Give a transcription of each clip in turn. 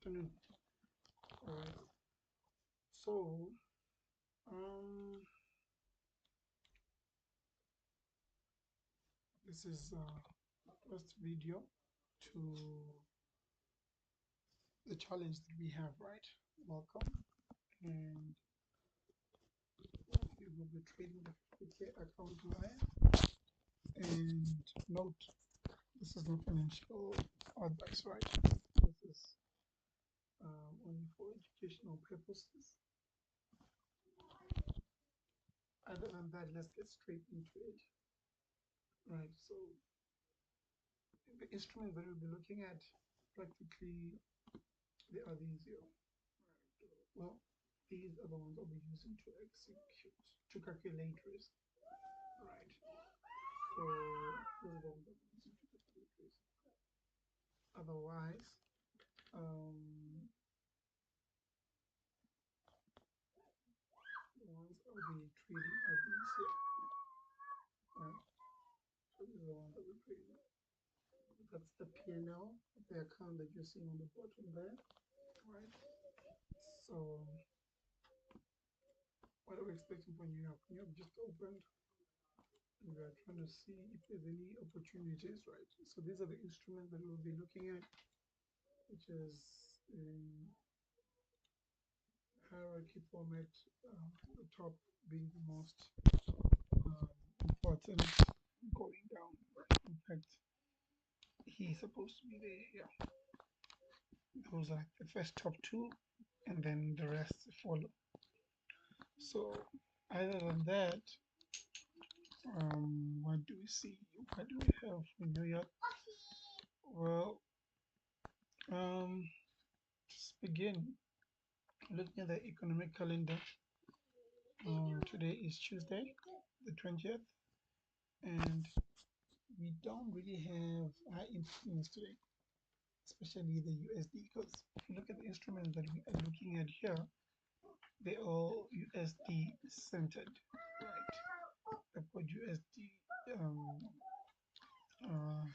afternoon. All right. So, um, this is first video to the challenge that we have, right? Welcome, and we will be trading the 50K account live. And note, this is not financial advice, right? This is only for educational purposes. Other than that, let's get straight into it, right? So, the instruments that we'll be looking at practically they are these here. Well, these are the ones I'll be using to execute, to calculate risk, right? So these are the ones I'll be using to calculate risk. Otherwise, the ones I'll be trading are these here, right? So these are the ones I'll be trading. That's the P&L of the account that you're seeing on the bottom there, right? So what are we expecting for New York? New York just opened. We are trying to see if there's any opportunities, right? So these are the instruments that we'll be looking at, which is in hierarchy format, the top being the most important, going down. In fact, he's supposed to be there. Yeah, those are the first top two, and then the rest follow. So, other than that, what do we see? What do we have in New York? Well, just begin looking at the economic calendar. Today is Tuesday, the 20th, and we don't really have high influence today, especially the USD, because if you look at the instruments that we are looking at here, they're all USD centered, right? They've got USD uh,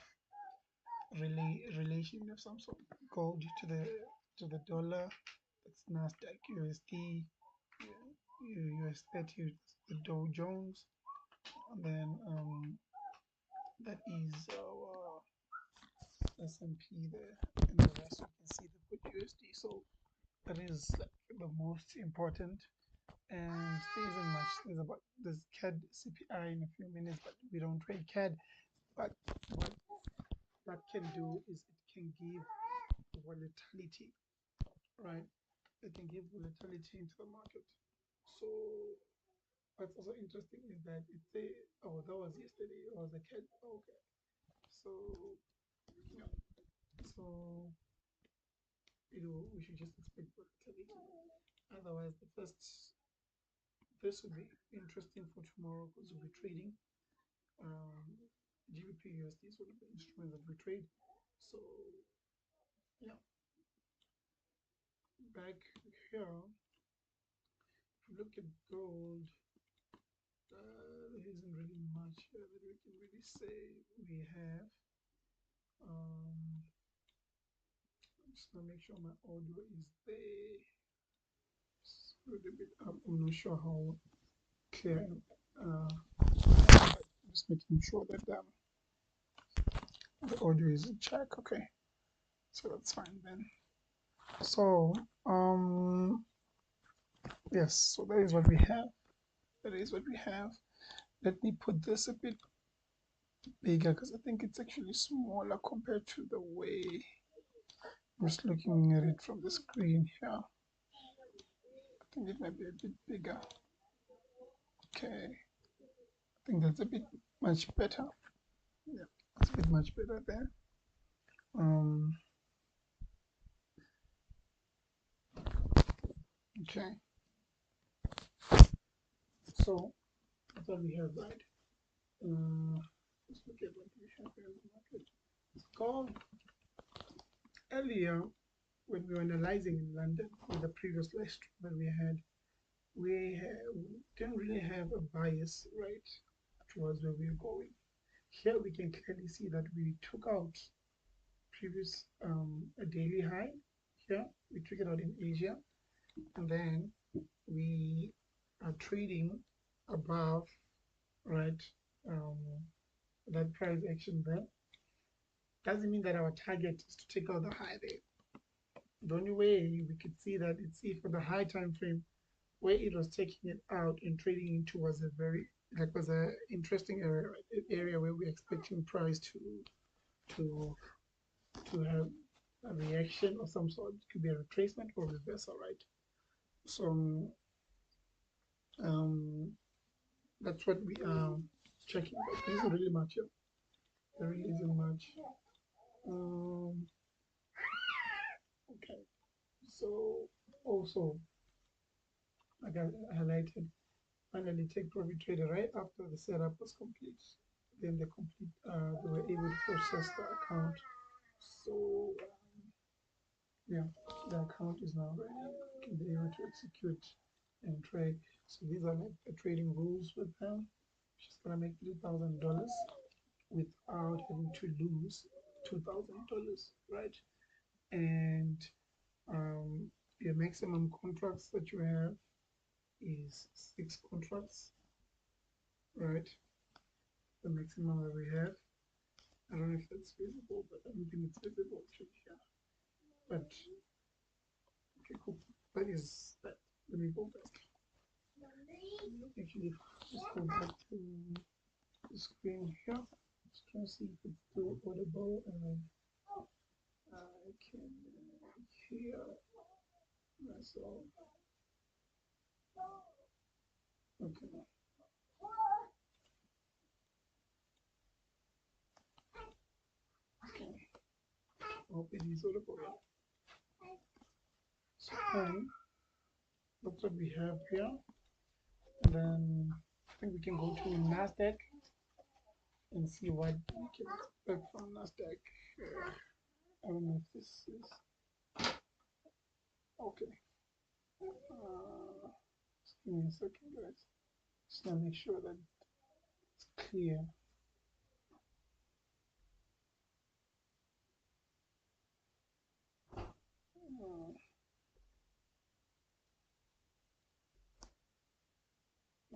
relation of some sort, gold to the dollar. That's NASDAQ USD, US 30, the Dow Jones, and then that is our S&P there, and the rest you can see the good USD. So that is like the most important. And there isn't much. There's CAD CPI in a few minutes, but we don't trade CAD. But what that can do is it can give volatility, right? It can give volatility into the market. So what's also interesting is that it's a oh that was yesterday. It was a CAD. Okay, so yeah, so we should just expect volatility. Otherwise, this would be interesting for tomorrow because we'll be trading GBP USD is one of the instruments that we trade. So yeah, back here, if you look at gold, there isn't really much that we can really say we have. I'm just gonna make sure my audio is there. Just a little bit up. I'm not sure how clear. Just making sure that the audio is in check. Okay, so that's fine then. So yes, so that is what we have. That is what we have. Let me put this a bit bigger because I think it's actually smaller compared to the way I'm just looking at it from the screen here. I think it might be a bit bigger. Okay, I think that's a bit much better. Yeah, it's a bit much better there. Okay, so that's what we have, right? Let's look at what we have here in the market. Gold earlier when we were analyzing in London on the previous live stream that we didn't really have a bias, right, towards where we are going. Here we can clearly see that we took out previous a daily high here. We took it out in Asia, and then we are trading above, right, um, that price action there. Doesn't mean that our target is to take out the high there. The only way we could see that it's if for the high time frame where it was taking it out and trading into was a very that was a interesting area, right? Area where we're expecting price to to have a reaction of some sort. It could be a retracement or reversal, right? So um, that's what we are checking. But there isn't really much here. There really isn't much. Um, okay. So also, like I highlighted, finally take profit trader right after the setup was complete. Then they were able to process the account. So yeah, the account is now ready. You can be able to execute and trade. So these are like the trading rules with them. She's gonna make $3,000 without having to lose $2,000, right? And your maximum contracts that you have is 6 contracts, right? The maximum that we have. I don't know if that's visible, but I don't think it's visible actually here. But okay, cool. That is that. Let me go back. Actually, just go back to the screen here. Just trying to see if it's still audible, and I can hear myself. Okay. Okay. Hope it is audible. So that's what we have here. And then I think we can go to NASDAQ and see what we can expect from NASDAQ. I don't know if this is okay. Just give me a second, guys. Just to make sure that it's clear.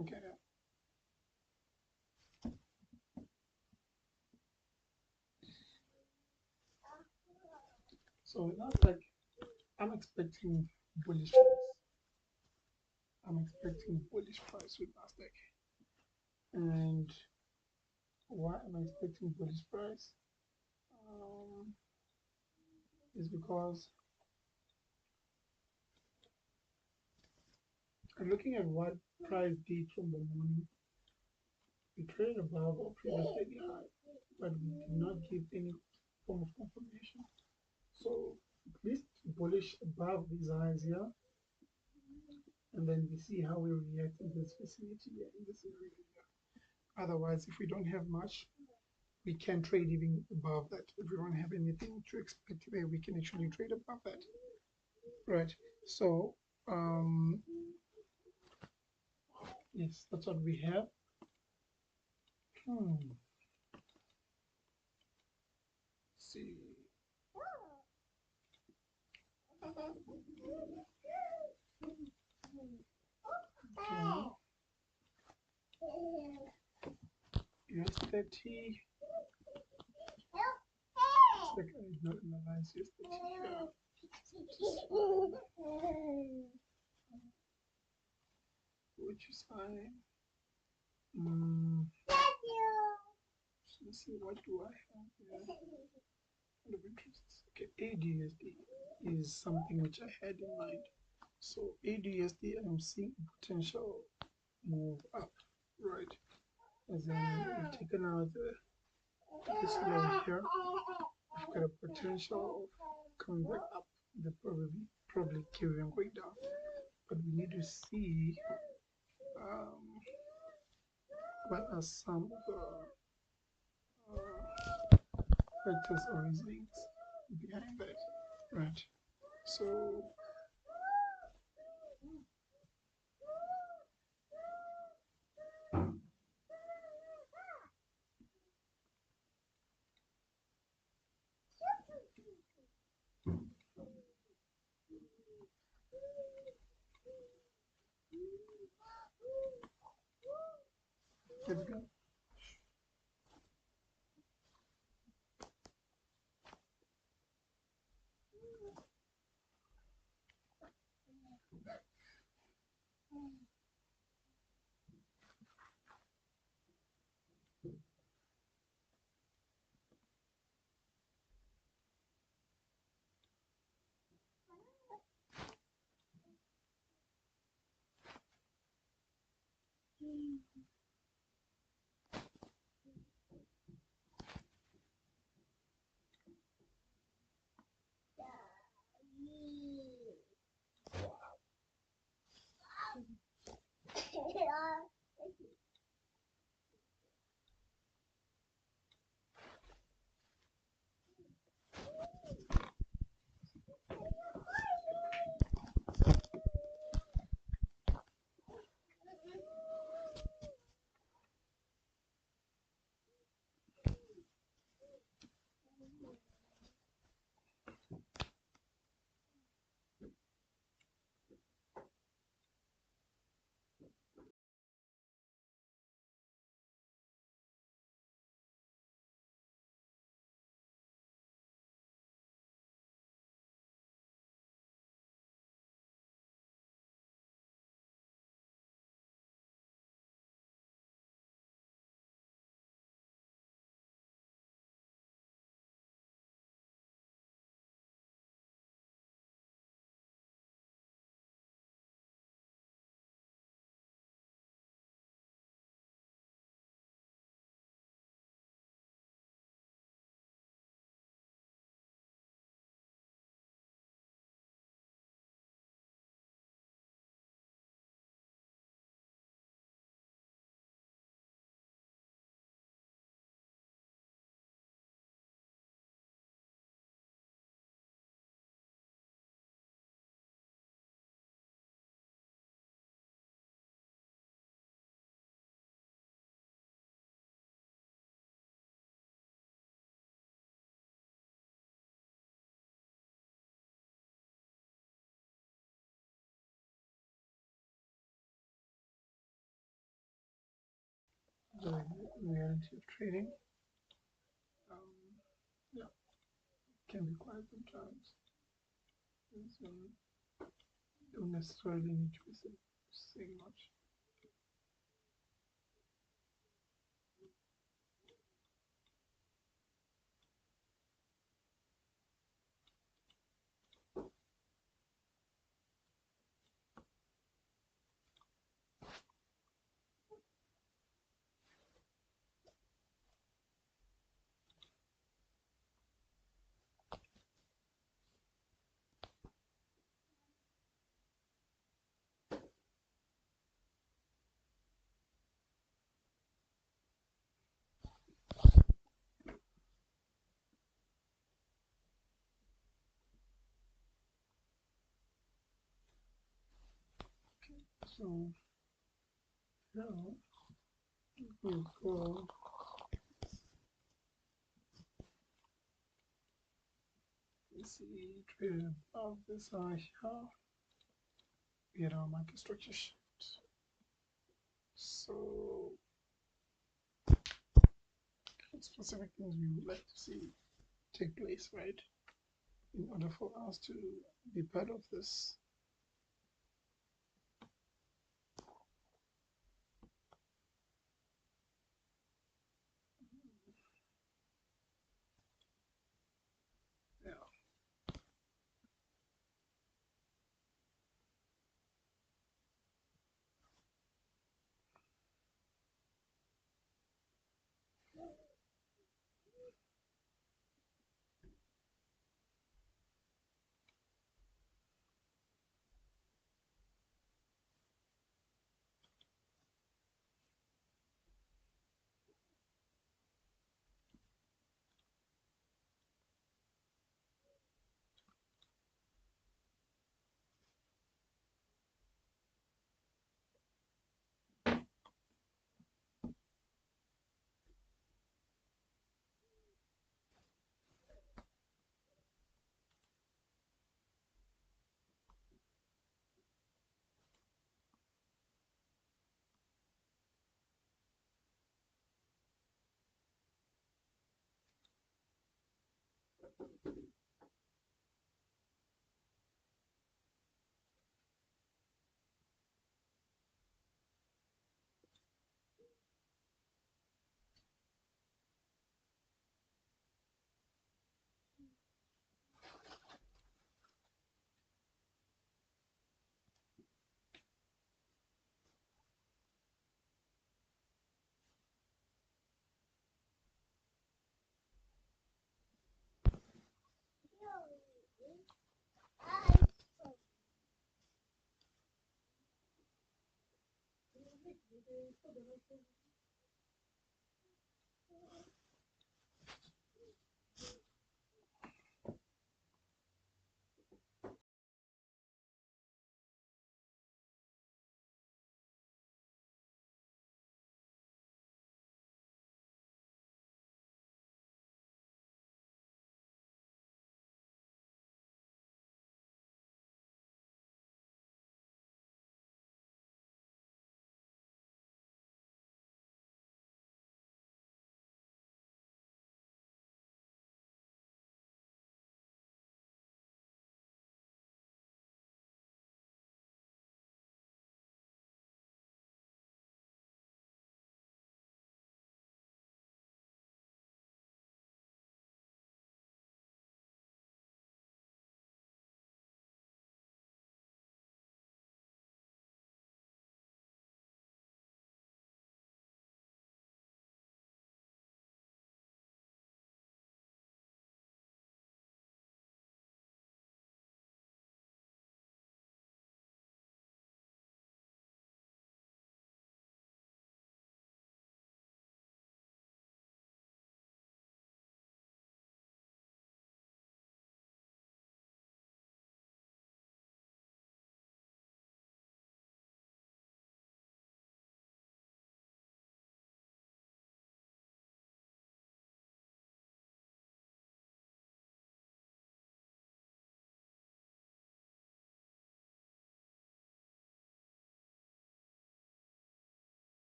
Okay. So NASDAQ, I'm expecting bullish price. I'm expecting bullish price with NASDAQ. And why am I expecting bullish price? Is because I'm looking at what price did from the morning. We traded above our previous daily high, but we did not give any form of confirmation. So at least bullish above these highs here, and then we see how we react in this vicinity here, in this area here. Otherwise, if we don't have much, we can trade even above that. If we don't have anything to expect there, we can actually trade above that. Right. So yes, that's what we have. See. Okay. USDT. Like I did not analyze USDT here. Which is fine. Let's see, what do I have here? Kind of interests. Okay, ADUSD is something which I had in mind. So ADUSD, I'm seeing potential move up, right? As in, we've taken out this low here. We've got a potential of coming back up. The probably carrying going down, but we need to see what are some of the factors or reasonings behind that, right? So Let's go. The reality of trading. Yeah, can be quite sometimes. So don't necessarily need to be saying much. So now we'll go. Let's see, trade of this here. We had our market structure shift. So what specific things we would like to see take place, right? In order for us to be part of this. Yeah.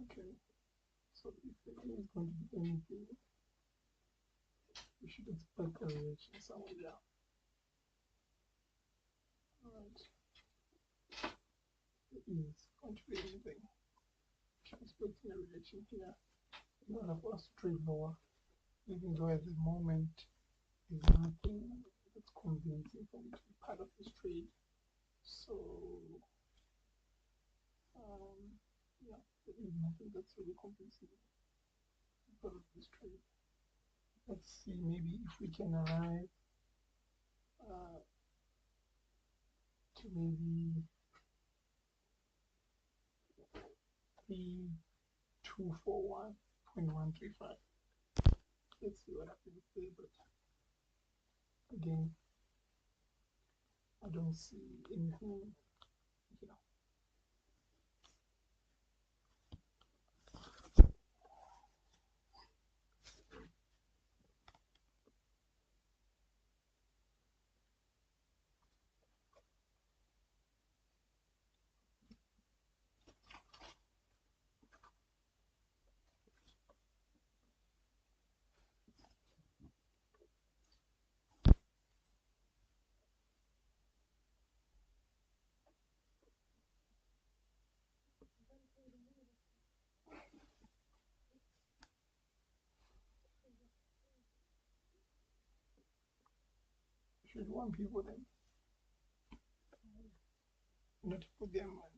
Okay, so if there is going to be anything, we should expect a reaction somewhere there. Alright, there is going to be anything. I'm expecting a reaction here in order for us to trade lower, even though at the moment there's nothing that's convincing for me to be part of this trade. So, yeah, there is nothing that's really convincing me to be part of this trade. Let's see, maybe if we can arrive to maybe 3241.135. Let's see what happens there, but again, I don't see anything here. Should want people then not put them on.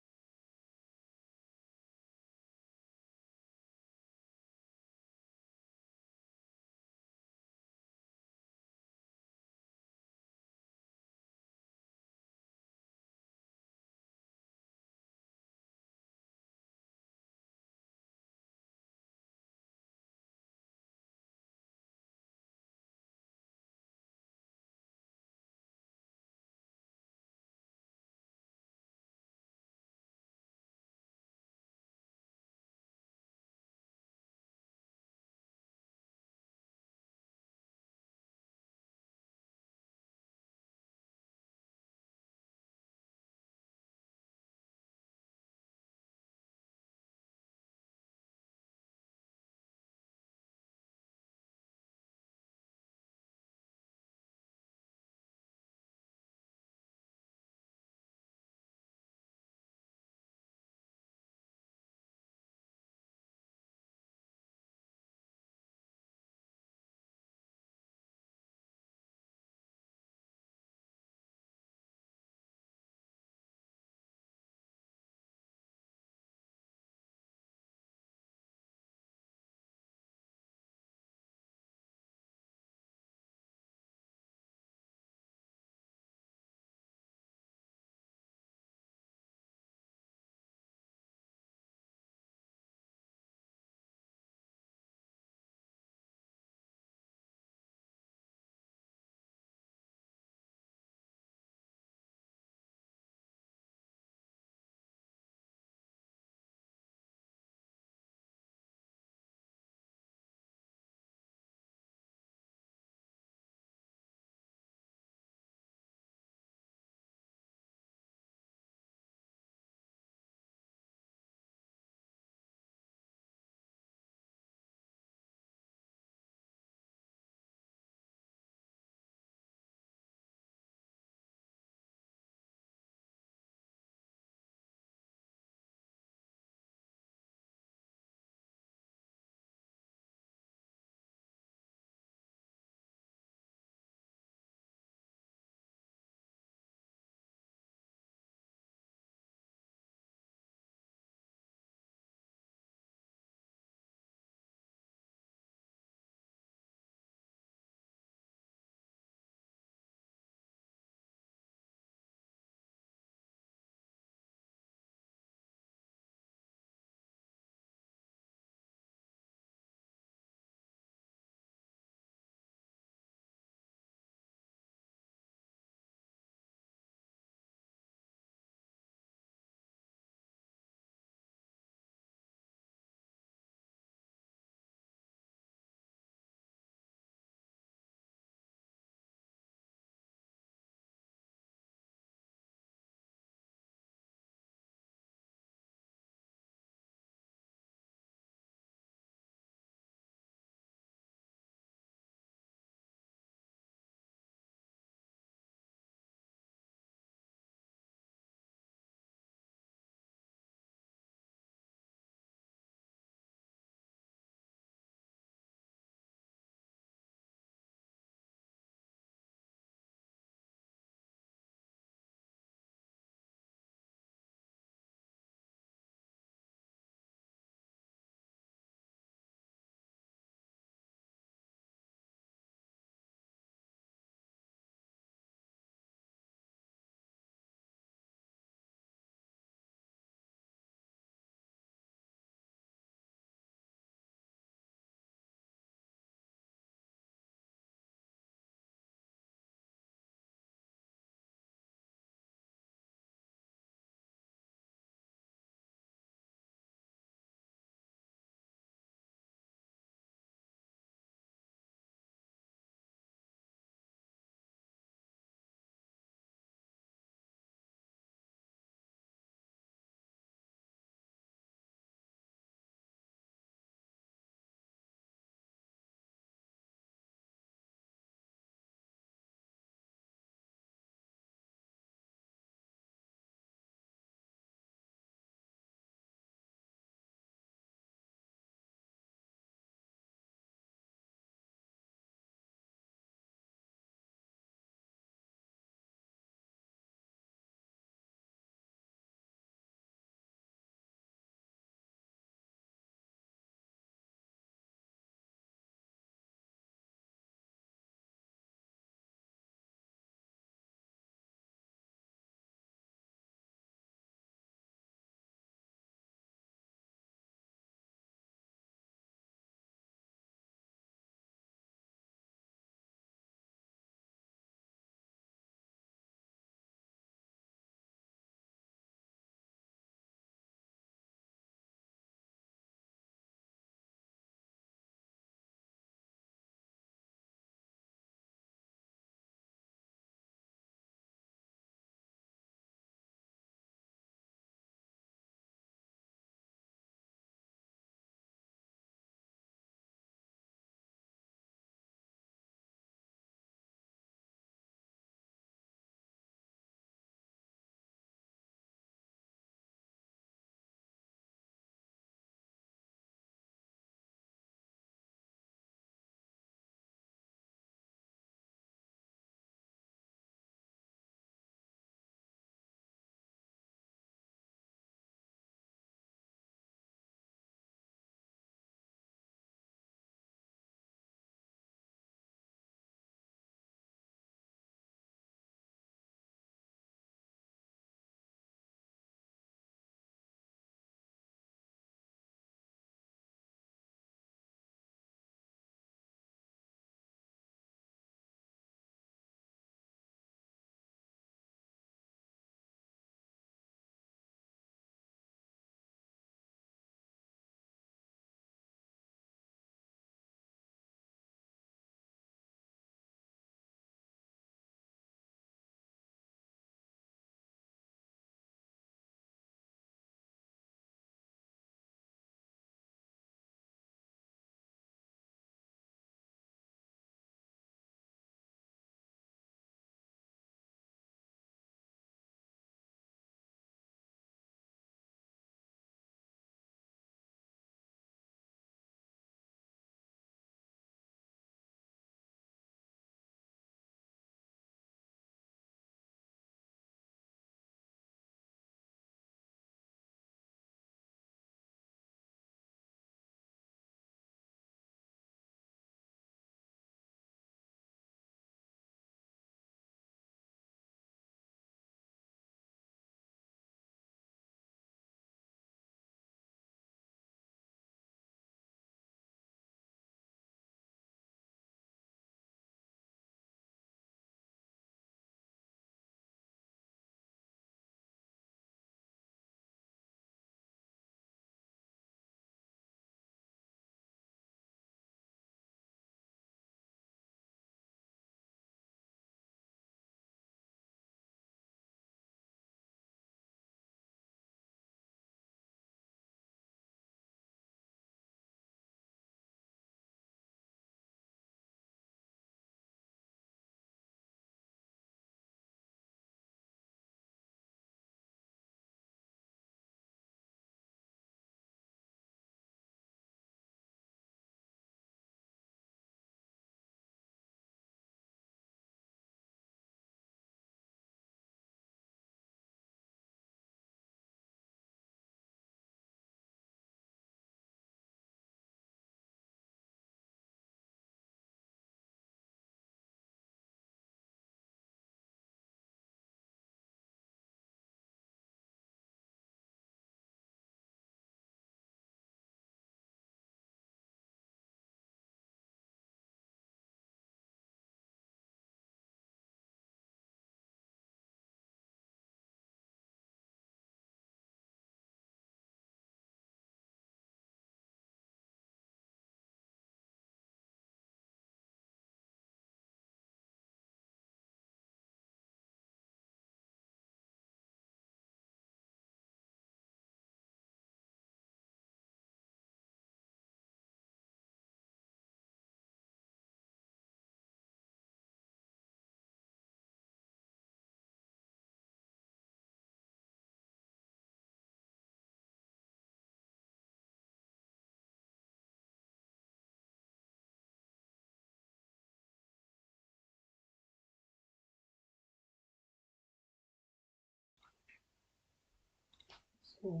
So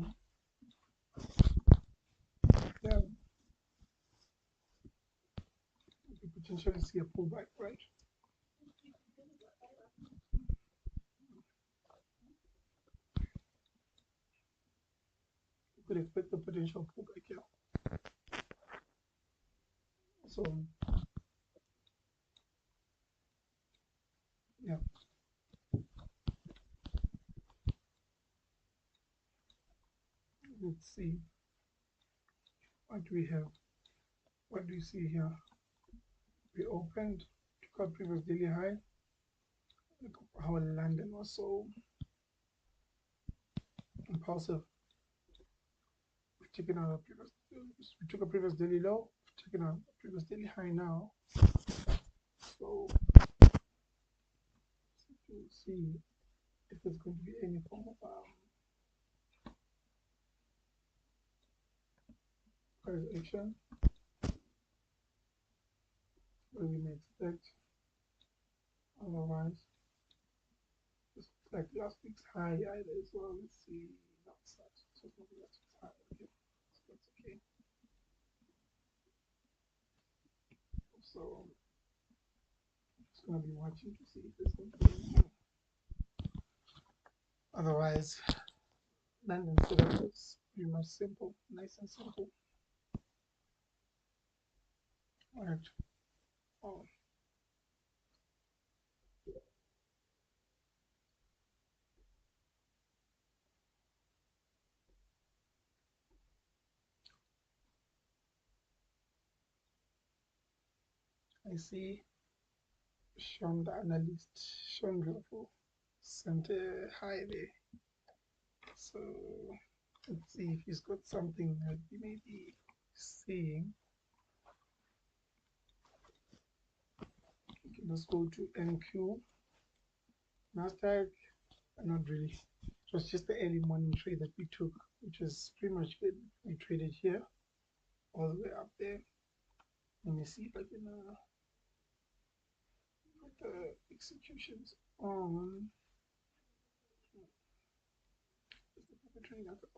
yeah, you potentially see a pullback, right? You could expect a potential pullback here. So yeah, let's see what we have. What do you see here? We opened, took our previous daily high. Look how London was so impulsive. We've taken our previous, we took a previous daily low, we've taken our previous daily high now. So to see if there's going to be any form of price action where we may expect. Otherwise, it's like last week's high either as well. Let's see. No, it's not. So it's not last week's high. Okay. So that's okay. So I'm just gonna be watching to see if there's going to be anything. Otherwise, London setup is pretty much simple, nice and simple. All right. Oh, I see Sean the analyst, Sean Ruffle sent a high there. So let's see if he's got something that we may be seeing. Okay, let's go to NQ. NASDAQ, not really. It was just the early morning trade that we took, which was pretty much good. We traded here, all the way up there. Let me see if I can put the executions on.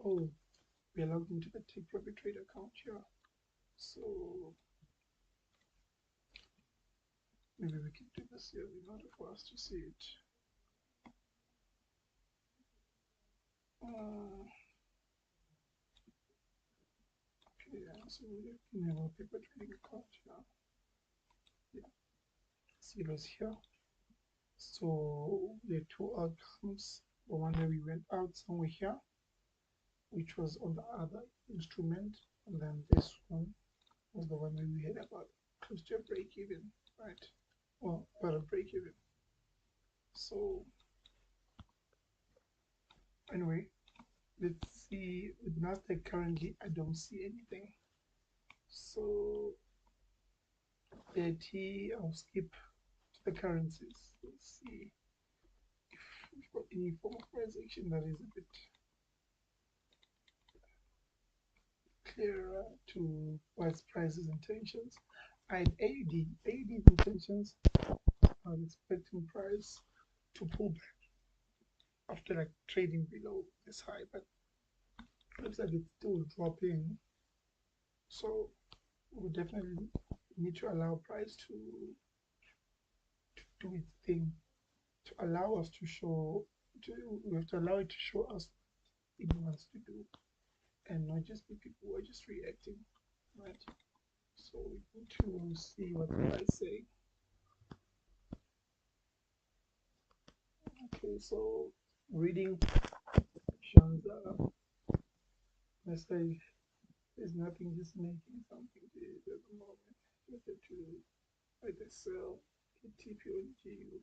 Oh, we are logged into the Take Profit Trade account here. So maybe we can do this here in order for us to see it. Okay, so we can have our paper trading account here. Yeah, see those here. So the two outcomes, the one where we went out somewhere here, which was on the other instrument, and then this one was the one where we had about close to a break even, right? Well, about a break even. So anyway, let's see with NASDAQ currently I don't see anything. So I'll skip to the currencies. Let's see if we've got any form of price action that is a bit clearer to what's prices intentions. And AUD's intentions are expecting price to pull back after like trading below this high, but it looks like it's still dropping. So we definitely need to allow price to do its thing, to allow us to show we have to allow it to show us what it wants to do and not just be people who are just reacting, right? So we need to see what the price saying. Okay, so reading options message is nothing, just making something to it at the moment. Just have to either sell, hit TP on GU,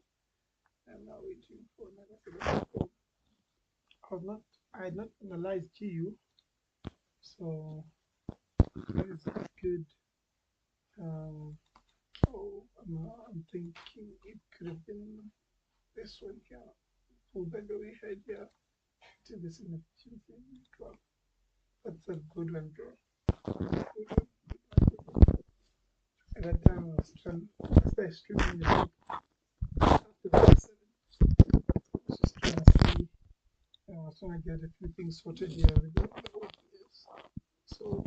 and now waiting for another setup. I had not analyzed GU, so that is good. Oh, I'm thinking it could have been this one here. Pull back the way ahead here to this inefficiency drop. That's a good one, bro. At that time, I was trying to start streaming the after the 7. I was just trying to see, I was just want to get a few things sorted here with the OPS. So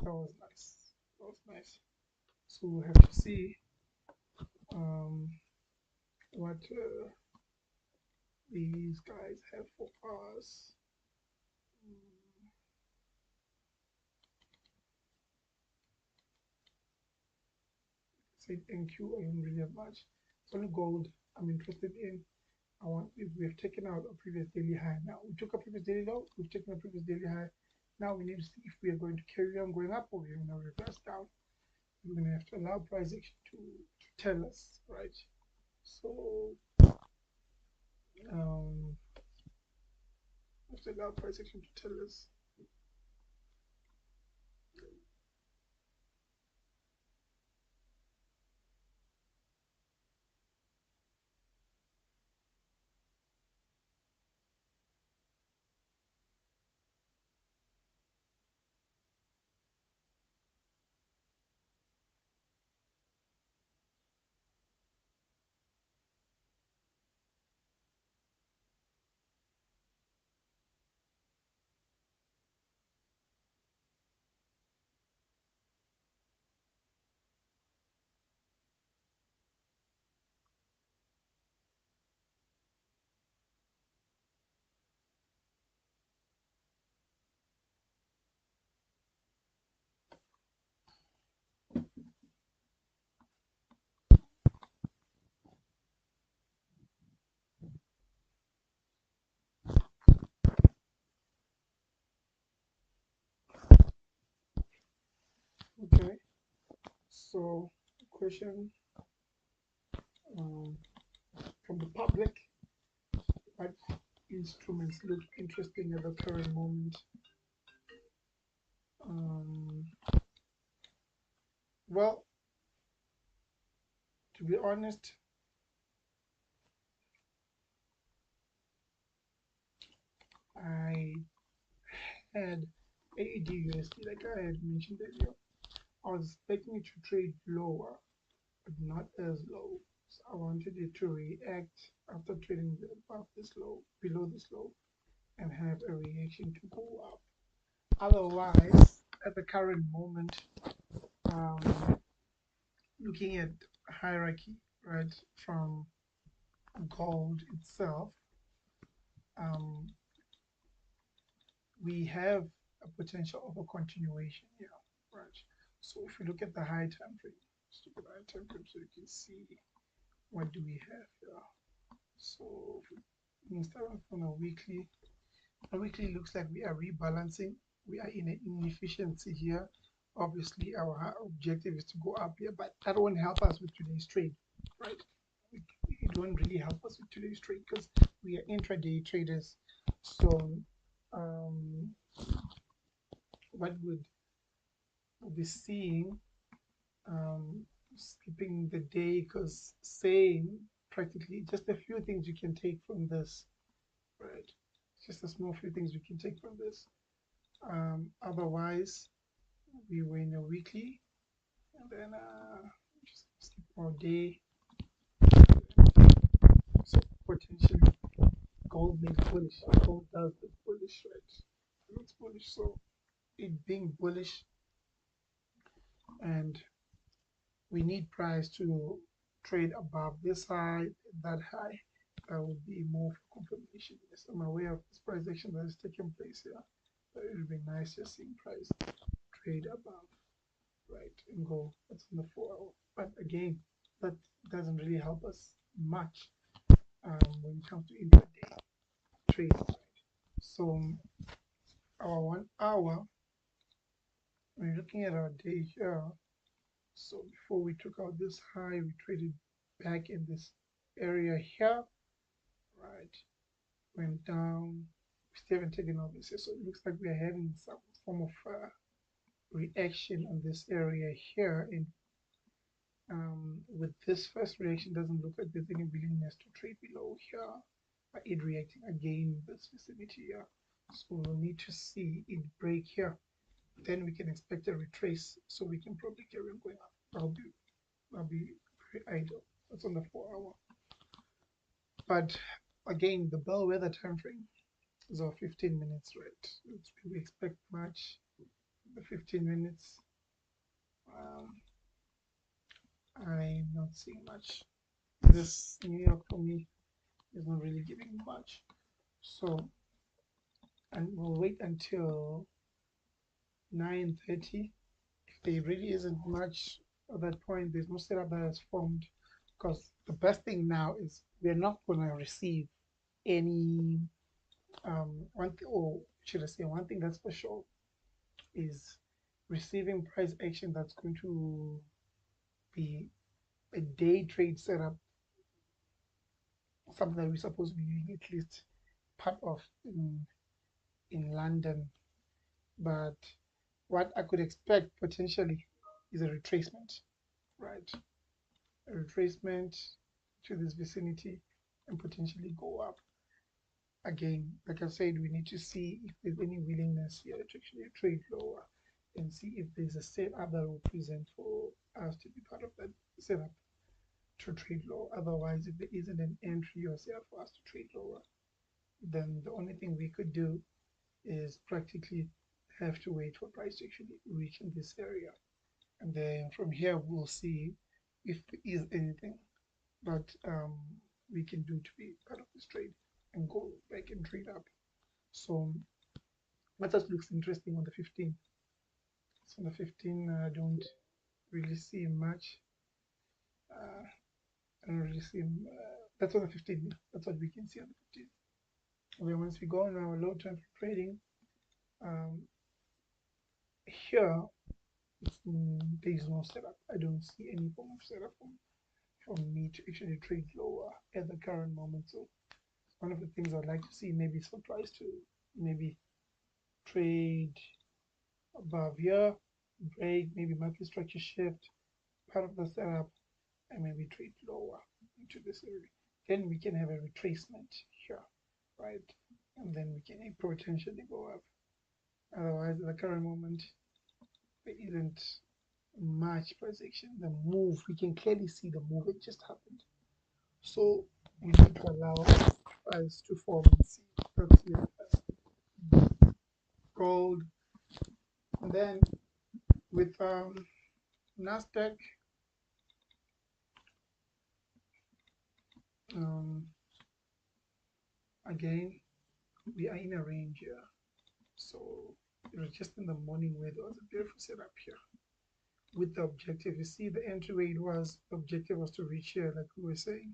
that was nice. That was nice. So we'll have to see um, what these guys have for us. Say thank you. I don't really have much. It's only gold I'm interested in. I want if we have taken out a previous daily high. Now we took a previous daily low, we've taken a previous daily high. Now we need to see if we are going to carry on going up or we're going to reverse down. We're going to have to allow price action to tell us, right? So have to allow price action to tell us. Okay. So question um, from the public: what instruments look interesting at the current moment? Um, well, to be honest, I had AUD like I had mentioned earlier. I was expecting it to trade lower, but not as low. So I wanted it to react after trading above this low, below this low, and have a reaction to go up. Otherwise, at the current moment, um, looking at hierarchy, right, from gold itself, um, we have a potential of a continuation here, right? So if you look at the high time frame, let's look at the high time frame so you can see what do we have here. So if we can start off on a weekly. A weekly looks like we are rebalancing. We are in an inefficiency here. Obviously, our objective is to go up here, but that won't help us with today's trade, right? It won't really help us with today's trade because we are intraday traders. So, um, what would we'll be seeing, skipping the day because saying practically just a few things you can take from this, right? Just a small few things you can take from this. Otherwise, we were in a weekly, and then just skip our day. So potentially, gold makes bullish. Gold does the bullish, right? It looks bullish. So it being bullish, and we need price to trade above this high, that high. That would be more for confirmation. Yes, I'm aware of this price action that is taking place here. But it would be nice just seeing price trade above, right, and go. That's on the 4 hour. But again, that doesn't really help us much when it comes to intraday trade. Right? So our 1 hour, when you're looking at our day here, so before we took out this high, we traded back in this area here, right? Went down. We still haven't taken out this here, so it looks like we are having some form of reaction on this area here, and with this first reaction, doesn't look like there's any willingness to trade below here, but it reacting again in this vicinity here. So we'll need to see it break here. Then we can expect a retrace, so we can probably carry on going up. I'll be very idle. That's on the 4 hour. But again, the bellwether time frame So 15 minutes, right? We expect much. The 15 minutes, um, I'm not seeing much. This New York for me is not really giving much. So, and we'll wait until 9:30. If there really isn't much at that point, there's no setup that has formed. Because the best thing now is we're not going to receive any or should I say, one thing that's for sure is receiving price action that's going to be a day trade setup, something that we're supposed to be doing at least part of in London. But what I could expect potentially is a retracement, right? A retracement to this vicinity and potentially go up. Again, like I said, we need to see if there's any willingness here to actually trade lower and see if there's a setup that will present for us to be part of that setup to trade lower. Otherwise, if there isn't an entry or setup for us to trade lower, then the only thing we could do is practically have to wait for price to actually reach in this area. And then from here, we'll see if there is anything that we can do to be part of this trade and go back and trade up. So that just looks interesting on the 15. So on the 15, I don't really see much. Uh, I don't really see. That's on the 15. That's what we can see on the 15. And then once we go on our low time for trading, um, here there is no setup. I don't see any form of setup from me to actually trade lower at the current moment. So one of the things I'd like to see maybe is for price to maybe trade above here, break, maybe market structure shift, part of the setup, and maybe trade lower into this area. Then we can have a retracement here, right? And then we can potentially go up. Otherwise, at the current moment, there isn't much price action. The move, we can clearly see the move, it just happened. So we need to allow price to form and see. That's gold. And then with NASDAQ, um, again, we are in a range here. So it was just in the morning where there was a beautiful setup here with the objective. You see, the entryway was the objective was to reach here, like we were saying.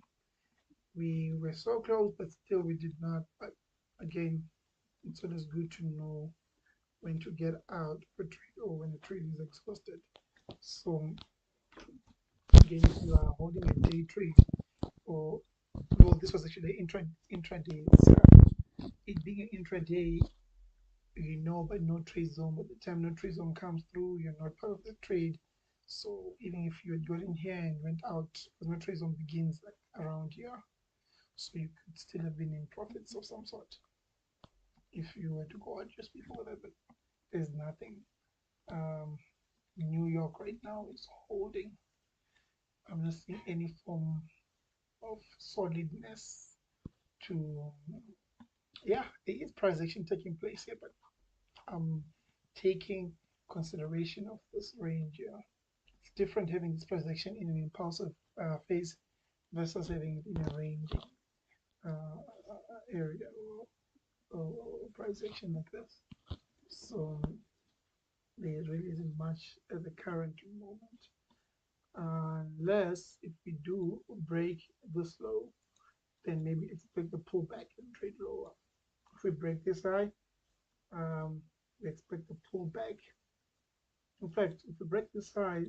We were so close, but still we did not. But again, it's always good to know when to get out for trade or when the trade is exhausted. So again, if you are holding a day trade, or well, this was actually intraday setup. It being an intraday, you know, but no trade zone. By the time no trade zone comes through, you're not part of the trade. So even if you had got in here and went out, because no trade zone begins like around here, so you could still have been in profits of some sort if you were to go out just before that. But there's nothing. Um, New York right now is holding. I'm not seeing any form of solidness to. Yeah, there is price action taking place here, but I'm taking consideration of this range here. It's different having this price action in an impulsive phase versus having it in a range area or price action like this. So there really isn't much at the current moment, unless if we do break this low, then maybe expect the pullback and trade lower. If we break this high, we expect the pullback. In fact, if we break this high,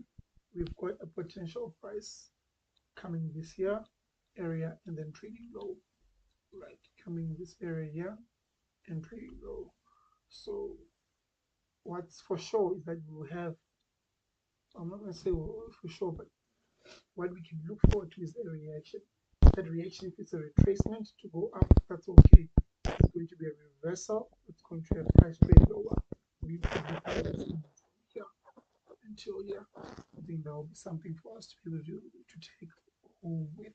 we've got a potential price coming this here area and then trading low, right? Coming this area here and trading low. So what's for sure is that we will have, I'm not going to say for sure, but what we can look forward to is a reaction. That reaction, if it's a retracement to go up, that's okay. It's going to be a reversal. It's going to have price trade lower. We could here until here. I think that will be something for us to be able to take home with.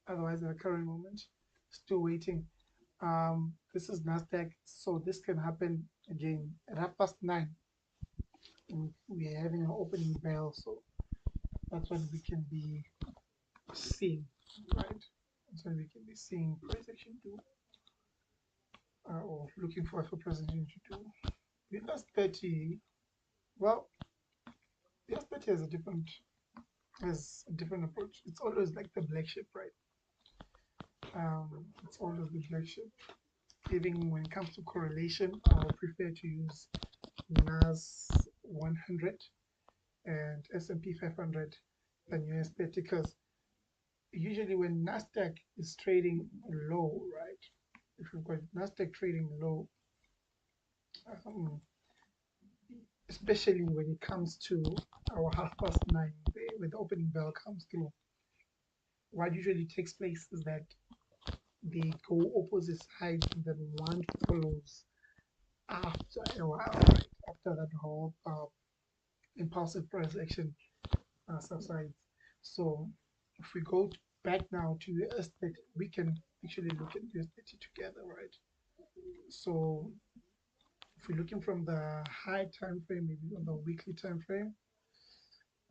Otherwise, at the current moment, still waiting. This is NASDAQ, so this can happen again at 9:30. We are having an opening bell, so that's when we can be seeing, right? That's when we can be seeing price action do, or looking for price action to do. The S30, well, the S30 has a different approach. It's always like the black sheep, right? It's always the black sheep. Even when it comes to correlation, I'll prefer to use NAS 100 and S&P 500 than US30 because usually when NASDAQ is trading low, right? If you've got NASDAQ trading low, um, especially when it comes to our 9:30, when the opening bell comes through, what usually takes place is that they go opposite sides and then one follows after a while, right? After that whole impulsive price action subsides. So if we go back now to US30, we can actually look at US30 together, right? So if we're looking from the high time frame, maybe on the weekly time frame,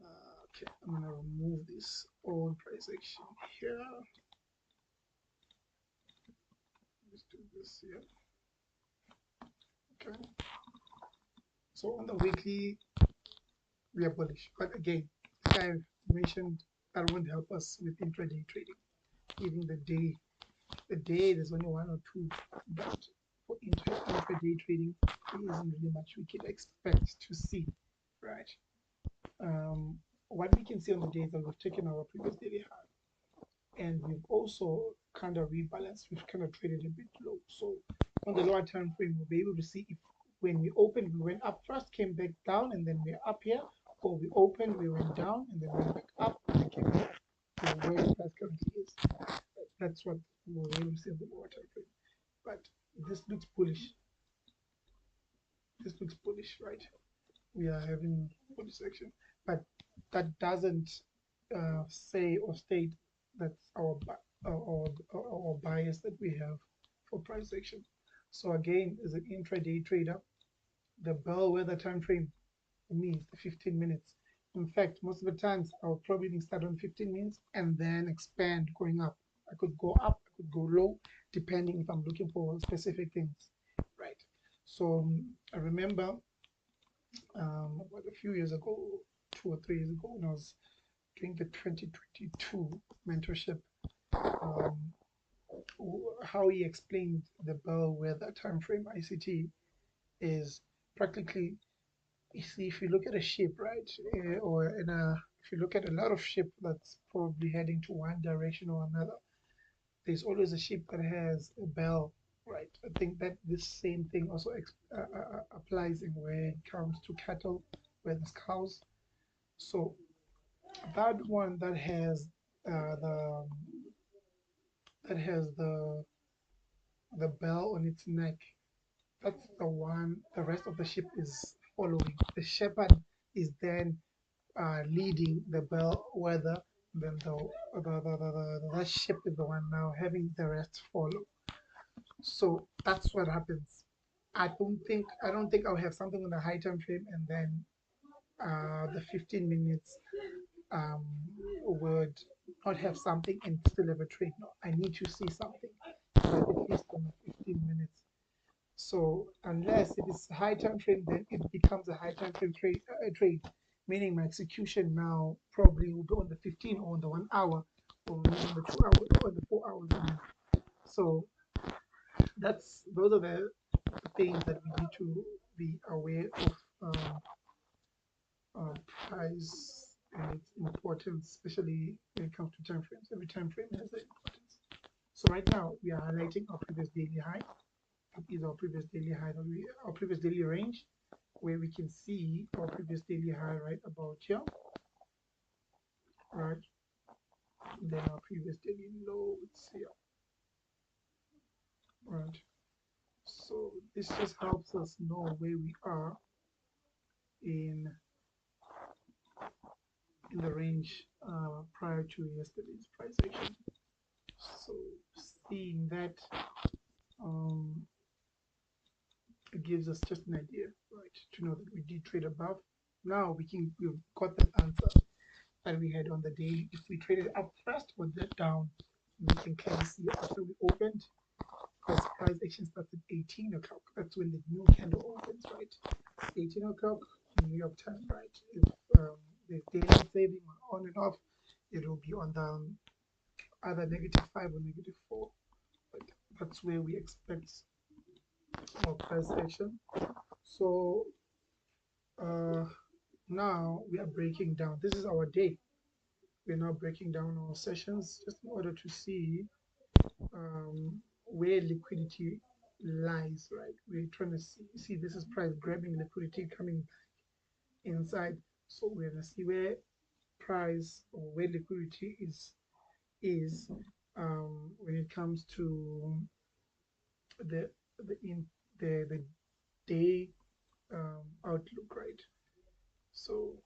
okay, I'm gonna remove this old price action here. Let's do this here. Okay. So on the weekly, we are bullish, but again, like I've mentioned, that won't help us with intraday trading. Even the day there's only one or two, but for intraday trading, there isn't really much we can expect to see, right? What we can see on the day is that we've taken our previous daily high, and we've also kind of rebalanced. We've kind of traded a bit low. So on the lower time frame, we'll be able to see if when we opened, we went up first, came back down, and then we're up here, or we opened, we went down, and then went back up, and then came back to where the price currently is. That's what we're able to see on the lower time frame. But this looks bullish. This looks bullish, right? We are having bullish action, but that doesn't say or state that's our bias that we have for price action. So again, as an intraday trader, the bellwether time frame means the 15 minutes. In fact, most of the times I'll probably start on 15 minutes and then expand going up. I could go up, I could go low, depending if I'm looking for specific things, right? So I remember what, a few years ago, 2 or 3 years ago, when I was doing the 2022 mentorship, um, how he explained the bellwether time frame ICT is practically, you see, if you look at a ship, right, if you look at a lot of ship that's probably heading to one direction or another, there's always a ship that has a bell, right? I think that this same thing also applies in where it comes to cattle, where there's cows. So that one uh, the that has the bell on its neck, that's the one the rest of the ship is following. The shepherd is then leading the bellwether, then that ship is the one now having the rest follow. So that's what happens. I don't think I'll have something on the high time frame and then the 15 minutes um, would not have something and still have a trade. No, I need to see something at least on the 15 minutes. So unless it is high time frame, then it becomes a high time frame trade, meaning my execution now probably will be on the 15 or on the 1 hour or maybe on the 2 hours or the 4 hours. So those are the things that we need to be aware of, price and its importance, especially when it comes to time frames. Every time frame has an importance. So right now we are highlighting our previous daily high. That is our previous daily high, our previous daily range, where we can see our previous daily high right about here, right? And then our previous daily low, it's here, right? So this just helps us know where we are in the range prior to yesterday's price action. So seeing that, Um, it gives us just an idea, right, to know that we did trade above. Now we've got that answer that we had on the day. If we traded up first or that down, we can clearly see after we opened, because price action starts at 18 o'clock. That's when the new candle opens, right? 18 o'clock New York time, right? If there's daily saving on and off, it will be on the either -5 or -4. But that's where we expect our price action. So uh, now we are breaking down. This is our day. We're now breaking down our sessions just in order to see where liquidity lies, right? We're trying to see this is price grabbing liquidity coming inside. So we're gonna see where price or where liquidity is when it comes to the the in the day outlook, right? So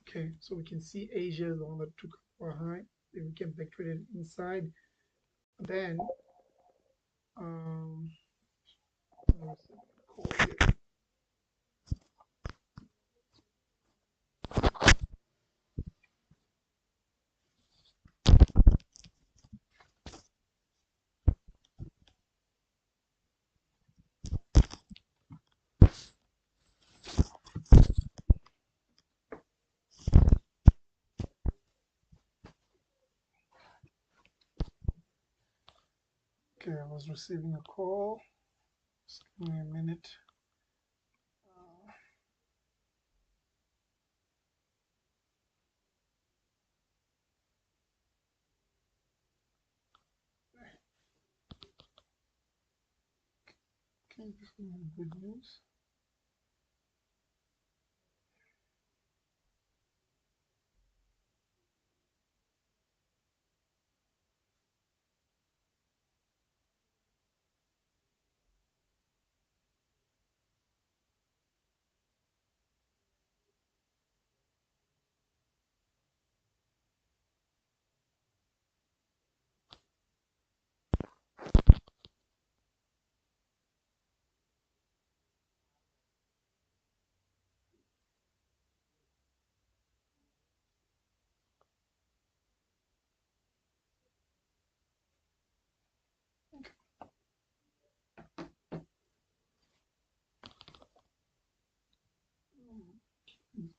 okay, so we can see Asia is the one that took our high. Then we can backtrade it inside. Then um, okay, I was receiving a call. Just give me a minute. Okay, this is good news.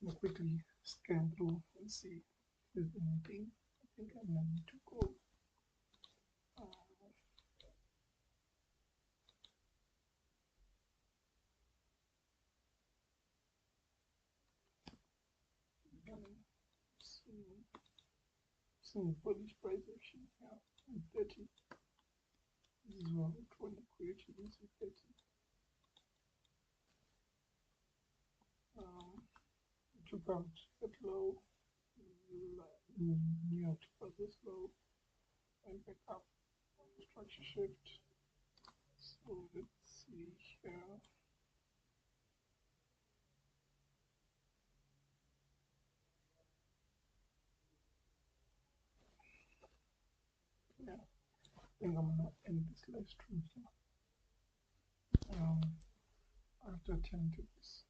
Let's quickly scan through and see if there's anything. I think I might need to go. Some bullish price action. Yeah, 30. This is what we call liquidity. This is 30. Took out that low. New York took out this low. Went back up. Structure shift. So let's see here. Yeah, I think I'm gonna end this live stream here. After attending to this.